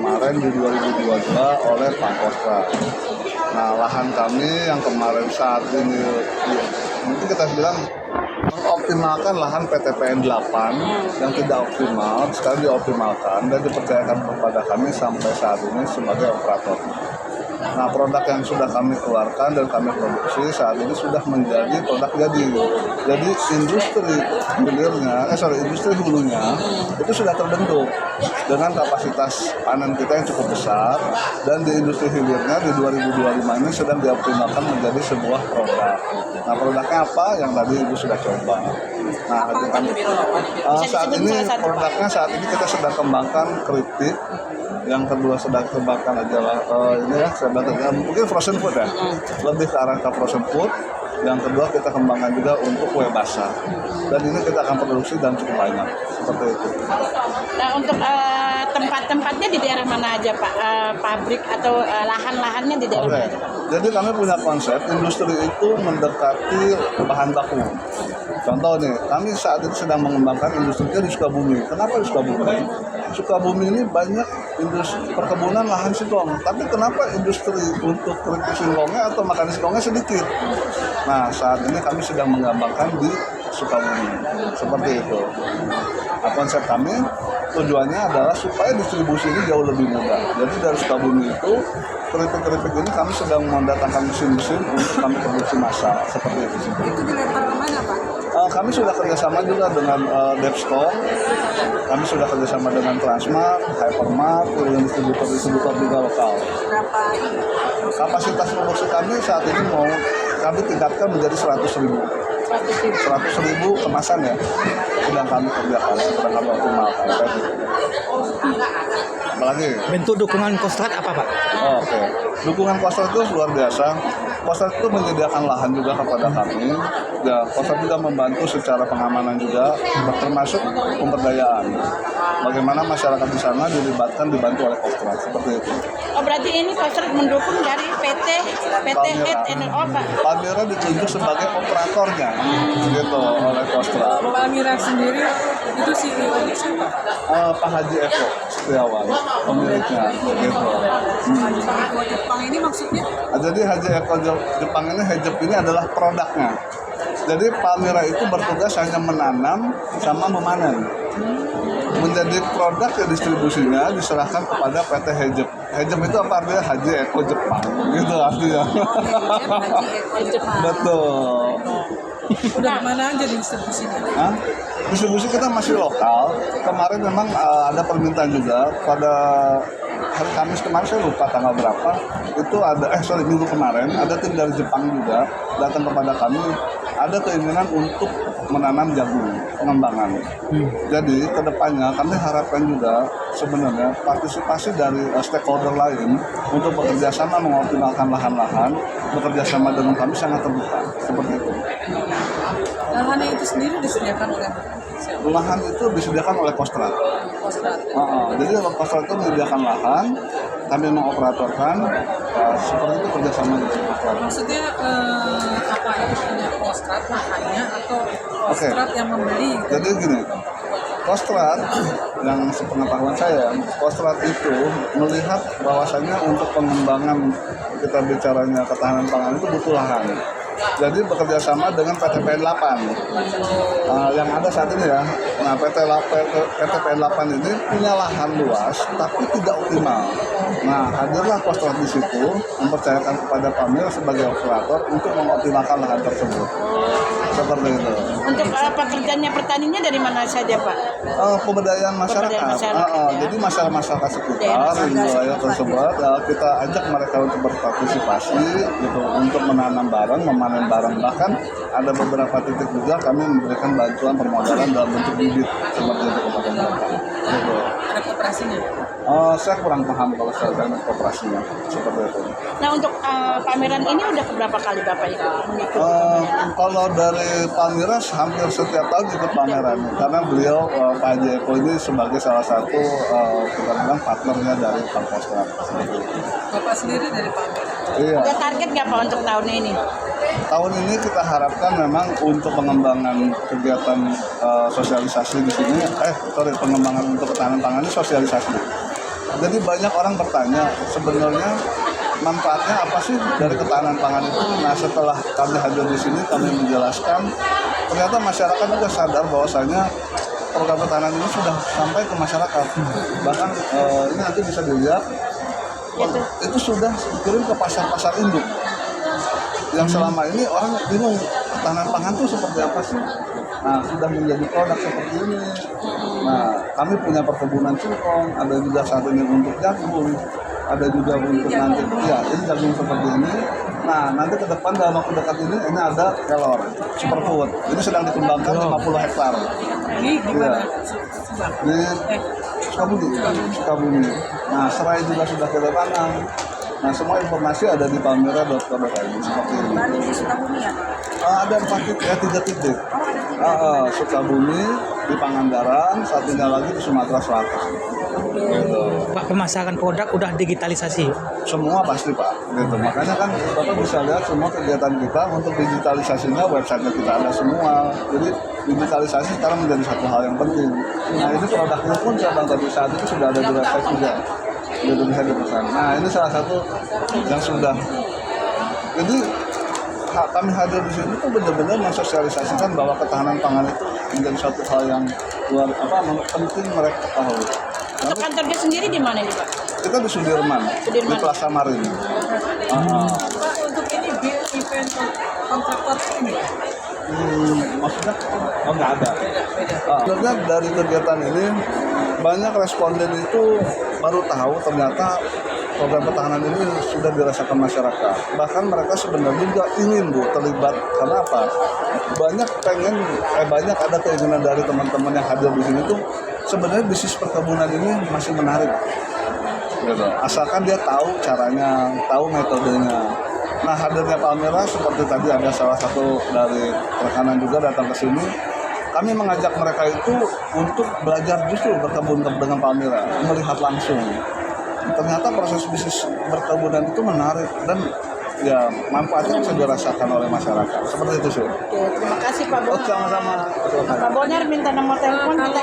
kemarin di 2022 oleh Pak Kostra. Nah, lahan kami yang kemarin saat ini mungkin kita bilang mengoptimalkan lahan PTPN 8 yang tidak optimal, sekarang dioptimalkan dan dipercayakan kepada kami sampai saat ini sebagai operator. Nah, produk yang sudah kami keluarkan dan kami produksi saat ini sudah menjadi produk jadi. Jadi industri industri hulunya itu sudah terbentuk dengan kapasitas panen kita yang cukup besar, dan di industri hilirnya di 2025 ini sedang dioptimalkan menjadi sebuah produk. Nah, produknya apa yang tadi Ibu sudah coba. Nah, saat ini produknya kita sedang kembangkan keripik. Yang kedua sedang kembangkan adalah mungkin frozen food ya, lebih ke arah ke frozen food. Yang kedua kita kembangkan juga untuk kue basah, dan ini kita akan produksi dan cukup banyak seperti itu. Nah, untuk tempat-tempatnya di daerah mana aja Pak? Pabrik atau lahan-lahannya di daerah mana? Jadi kami punya konsep industri itu mendekati bahan baku. Contoh nih, kami saat ini sedang mengembangkan industrinya di Sukabumi. Kenapa di Sukabumi? Sukabumi ini banyak industri perkebunan lahan singkong, tapi kenapa industri untuk keripik singkongnya atau makanan singkongnya sedikit? Nah, saat ini kami sedang mengembangkan di Sukabumi, seperti itu. Nah, konsep kami tujuannya adalah supaya distribusi ini jauh lebih mudah. Jadi dari Sukabumi itu keripik-keripik ini kami sedang mendatangkan mesin-mesin untuk kami produksi massal seperti itu. Itu dilempar kemana Pak? Kami sudah kerjasama juga dengan Depstore, kami sudah kerjasama dengan Transmart, Hypermart, dengan distributor juga lokal. Berapa Kapasitas produksi kami saat ini mau kami tingkatkan menjadi 100.000 kemasan ya, sedang kami kerjakan, sedang kami optimalkan. Apalagi bentuk dukungan Kostrad apa Pak? Oke. Dukungan Kostrad itu luar biasa. Kostrad itu menyediakan lahan juga kepada kami. Ya, Kostrad juga membantu secara pengamanan juga, termasuk pemberdayaan. Bagaimana masyarakat di sana dibantu oleh Kostrad seperti itu. Oh, berarti ini Kostrad mendukung dari PT Head Pak? Palmira ditunjuk sebagai operatornya, gitu oleh Kostrad. Palmira sendiri itu CEO-nya siapa? Pak Haji Eko Setiawan, pemiliknya, gitu. Eko Jepang ini maksudnya? Jadi Haji Eko Jepang ini adalah produknya. Jadi Palmira itu bertugas hanya menanam sama memanen. Menjadi produk ya distribusinya diserahkan kepada PT Hejep. Hejep itu apa artinya? Haji Eko Jepang, gitu artinya. Haji Eko Jepang. Betul. Udah kemana aja distribusinya? Hah? Distribusi kita masih lokal. Kemarin memang ada permintaan juga pada hari Kamis kemarin, saya lupa tanggal berapa, itu ada minggu kemarin ada tim dari Jepang juga datang kepada kami, ada keinginan untuk menanam jagung pengembangan. Jadi kedepannya kami harapkan juga sebenarnya partisipasi dari stakeholder lain untuk bekerja sama mengoptimalkan lahan-lahan, bekerja sama dengan kami sangat terbuka seperti itu. Lahannya itu sendiri disediakan oleh Lahan itu disediakan oleh Kostrad. Kostrad. Jadi Kostrad itu menyediakan lahan, kami mengoperatorkan, seperti itu kerjasama dengan Kostrad. Maksudnya apa itu punya Kostrad lahannya atau Kostrad yang membeli? Jadi gini, Kostrad yang sepengetahuan saya, Kostrad itu melihat bahwasannya untuk pengembangan kita bicaranya ketahanan pangan itu butuh lahan. Jadi bekerja sama dengan PTPN 8 yang ada saat ini ya. Nah, PTPN 8 ini punya lahan luas tapi tidak optimal. Nah, hadirlah Kostrad di situ mempercayakan kepada Palmira sebagai operator untuk mengoptimalkan lahan tersebut. Seperti itu. Untuk pekerjaannya petaninya dari mana saja Pak? Pemberdayaan masyarakat. Jadi masyarakat sekitar di wilayah tersebut kita ajak mereka untuk berpartisipasi gitu, untuk menanam bareng, memanen bareng. Bahkan ada beberapa titik juga kami memberikan bantuan permodalan dalam bentuk bibit seperti itu kepada mereka. Gitu. Ada kooperasinya? Saya kurang paham kalau saya dengan kooperasinya seperti itu. Nah, untuk pameran ini udah keberapa kali Bapak ikut mengikuti? Kalau dari Palmira hampir setiap tahun ikut pameran karena beliau Pak Haji Eko ini sebagai salah satu kita bilang partnernya dari Pak Kostrad. Bapak sendiri dari Palmira? Iya. Ada target nggak Pak untuk tahun ini? Tahun ini kita harapkan memang untuk pengembangan kegiatan sosialisasi di sini, pengembangan untuk ketahanan pangan ini sosialisasi. Jadi banyak orang bertanya sebenarnya manfaatnya apa sih dari ketahanan pangan itu. Nah setelah kami hadir di sini kami menjelaskan, ternyata masyarakat juga sadar bahwasanya program ketahanan ini sudah sampai ke masyarakat. Bahkan ini nanti bisa dilihat itu sudah dikirim ke pasar-pasar induk. Yang selama ini orang bingung ketahanan pangan itu seperti apa sih. Nah sudah menjadi produk seperti ini. Nah kami punya perkebunan singkong, ada juga saat ini untuk jagung, ada juga untuk nanti ya ini jagung seperti ini. Nah nanti ke depan dalam waktu dekat ini ada kelor superfood. Ini sedang dikembangkan 50 hektar. Ini gimana? Di Sukabumi. Nah serai juga sudah kita tanam. Nah semua informasi ada di palmera.co.id seperti ini. Baru di Sukabumi ya? Ada 3 titik. Sukabumi, di Pangandaran, satunya lagi di Sumatera Selatan. Gitu. Pak, pemasaran produk udah digitalisasi. Semua pasti Pak. Gitu. Makanya kan Bapak bisa lihat semua kegiatan kita untuk digitalisasinya, website kita ada semua. Jadi digitalisasi sekarang menjadi satu hal yang penting. Nah ini produknya pun Bang tadi saat itu sudah ada di website juga. Jadi bisa dipesan. Nah ini salah satu yang sudah. Jadi kami hadir di sini tuh benar-benar mensosialisasikan bahwa ketahanan pangan itu menjadi satu hal yang penting mereka ketahui. Untuk kantornya sendiri di mana nih Pak? Kita di Sudirman, di Plaza Marin. Pak, untuk ini event kontraktor ini Maksudnya nggak ada. Sebenarnya dari kegiatan ini banyak responden itu baru tahu ternyata program ketahanan ini sudah dirasakan masyarakat. Bahkan mereka sebenarnya juga ingin terlibat. Karena apa? Banyak ada keinginan dari teman-teman yang hadir di sini tuh sebenarnya bisnis perkebunan ini masih menarik. Gitu. Asalkan dia tahu caranya, tahu metodenya. Nah hadirnya Palmera seperti tadi ada salah satu dari rekanan juga datang ke sini. Kami mengajak mereka itu untuk belajar justru berkebun dengan Palmera, melihat langsung. Ternyata proses bisnis berkebunan itu menarik dan ya manfaatnya bisa dirasakan oleh masyarakat. Seperti itu sih. Oke, terima kasih Pak Bonar. Sama-sama. Pak Bonar minta nomor telepon kita